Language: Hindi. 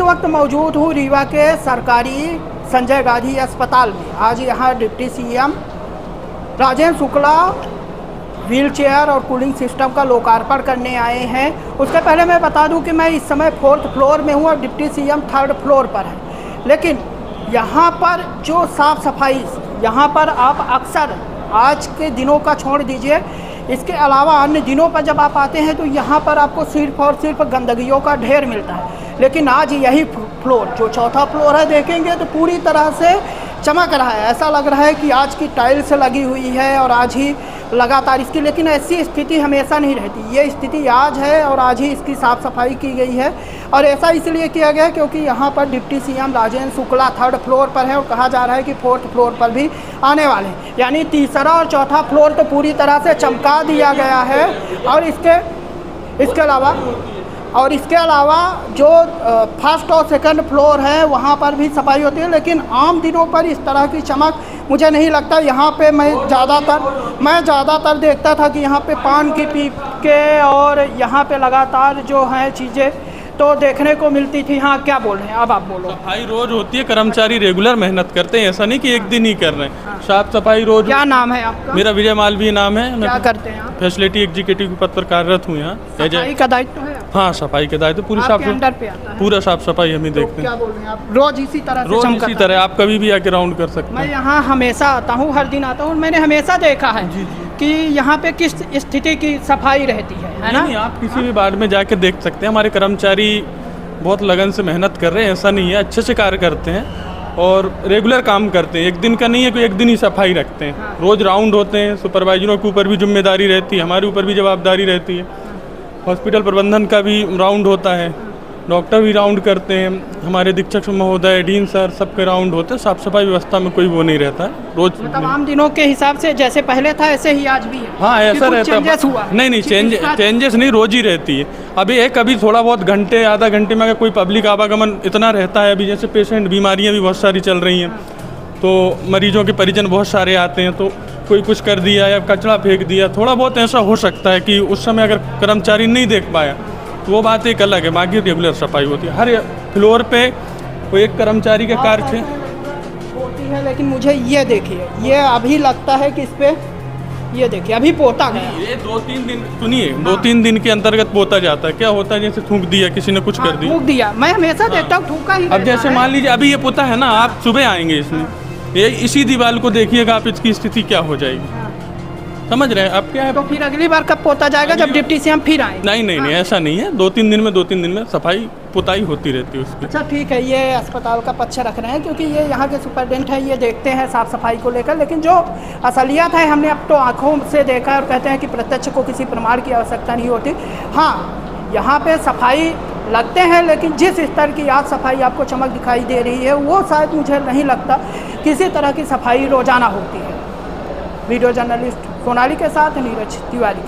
वक्त मौजूद हूँ रीवा के सरकारी संजय गांधी अस्पताल में। आज यहाँ deputy CM Rajendra Shukla wheel chair और कूलिंग सिस्टम का लोकार्पण करने आए हैं। उसके पहले मैं बता दूं कि मैं इस समय 4th फ्लोर में हूँ और डिप्टी सीएम 3rd फ्लोर पर है। लेकिन यहाँ पर जो साफ़ सफाई यहाँ पर आप अक्सर आज के दिनों का छोड़ दीजिए, इसके अलावा अन्य दिनों पर जब आप आते हैं तो यहाँ पर आपको सिर्फ और सिर्फ गंदगियों का ढेर मिलता है। लेकिन आज यही फ्लोर जो 4था फ्लोर है देखेंगे तो पूरी तरह से चमक रहा है। ऐसा लग रहा है कि आज की टाइल्स लगी हुई है और आज ही लगातार इसकी, लेकिन ऐसी स्थिति हमेशा नहीं रहती। ये स्थिति आज है और आज ही इसकी साफ़ सफाई की गई है। और ऐसा इसलिए किया गया क्योंकि यहाँ पर deputy CM Rajendra Shukla 3rd floor पर है और कहा जा रहा है कि 4th फ्लोर पर भी आने वाले हैं। यानी 3रा और 4था फ्लोर तो पूरी तरह से चमका दिया गया है। और इसके अलावा जो 1st और 2nd फ्लोर है वहाँ पर भी सफाई होती है। लेकिन आम दिनों पर इस तरह की चमक मुझे नहीं लगता। यहाँ पे मैं ज़्यादातर देखता था कि यहाँ पे पान की पीप के और यहाँ पे लगातार जो है चीज़ें तो देखने को मिलती थी। हाँ, क्या बोल रहे हैं अब आप बोलो। सफाई रोज होती है, कर्मचारी रेगुलर मेहनत करते हैं, ऐसा नहीं कि एक दिन ही कर रहे हैं। साफ सफाई रोज। क्या नाम है आपका? मेरा विजय मालवीय नाम है। क्या करते हैं आप? फैसिलिटी एग्जीक्यूटिव पद पर कार्यरत हूँ यहाँ। सफाई का दायित्व है? हाँ, सफाई के दायित्व पूरी साफ पूरा साफ सफाई हम ही देखते हैं। क्या बोल रहे हैं आप? रोज इसी तरह आप कभी भी आके राउंड कर सकते हैं। मैं यहाँ हमेशा आता हूँ, हर दिन आता हूँ। मैंने हमेशा देखा है कि यहाँ पे किस स्थिति की सफाई रहती है ना? आप किसी भी वार्ड में जाके देख सकते हैं। हमारे कर्मचारी बहुत लगन से मेहनत कर रहे हैं, ऐसा नहीं है, अच्छे से कार्य करते हैं और रेगुलर काम करते हैं। एक दिन का नहीं है कि एक दिन ही सफाई रखते हैं। रोज़ राउंड होते हैं। सुपरवाइजरों के ऊपर भी जिम्मेदारी रहती है, हमारे ऊपर भी जवाबदारी रहती है। हॉस्पिटल प्रबंधन का भी राउंड होता है, डॉक्टर भी राउंड करते हैं, हमारे अधीक्षक महोदय, डीन सर, सबके राउंड होते हैं। साफ सफाई व्यवस्था में कोई वो नहीं रहता है। रोज मतलब आम दिनों के हिसाब से जैसे पहले था ऐसे ही आज भी है? हाँ, ऐसा रहता है। नहीं, चेंजेस नहीं, रोज ही रहती है। अभी कभी थोड़ा बहुत घंटे आधा घंटे में अगर कोई पब्लिक आवागमन इतना रहता है। अभी जैसे पेशेंट बीमारियाँ भी बहुत सारी चल रही हैं तो मरीजों के परिजन बहुत सारे आते हैं, तो कोई कुछ कर दिया या कचरा फेंक दिया, थोड़ा बहुत ऐसा हो सकता है कि उस समय अगर कर्मचारी नहीं देख पाया तो वो बात एक अलग है। बाकी रेगुलर सफाई होती है हर फ्लोर पे। कोई एक कर्मचारी के कार्य होती है। लेकिन मुझे ये देखिए, ये अभी लगता है कि इस पे ये देखिए अभी पोता गया। ये 2-3 दिन सुनिए, 2-3 दिन के अंतर्गत पोता जाता है। क्या होता है, जैसे थूक दिया, किसी ने कुछ कर दिया, थूक दिया। मैं हमेशा देखता हूँ थूका ही। अब जैसे मान लीजिए अभी ये पोता है ना, आप सुबह आएंगे इसमें, ये इसी दीवार को देखिएगा आप, इसकी स्थिति क्या हो जाएगी, समझ रहे हैं अब क्या है। तो फिर अगली बार कब पोता जाएगा? जब डिप्टी सीएम फिर आए? नहीं, ऐसा नहीं है। 2-3 दिन में सफाई पुताई होती रहती है उसकी। अच्छा, ठीक है। ये अस्पताल का पक्ष रख रहे हैं क्योंकि ये यहाँ के सुपरडेंट है, ये देखते हैं साफ सफाई को लेकर। लेकिन जो असलियत है हमने अब तो आँखों से देखा और कहते हैं कि प्रत्यक्ष को किसी प्रमाण की आवश्यकता नहीं होती। हाँ, यहाँ पे सफाई लगते हैं, लेकिन जिस स्तर की आज सफाई आपको चमक दिखाई दे रही है वो शायद मुझे नहीं लगता किसी तरह की सफाई रोजाना होती है। वीडियो जर्नलिस्ट सोनाली के साथ नीरज तिवारी।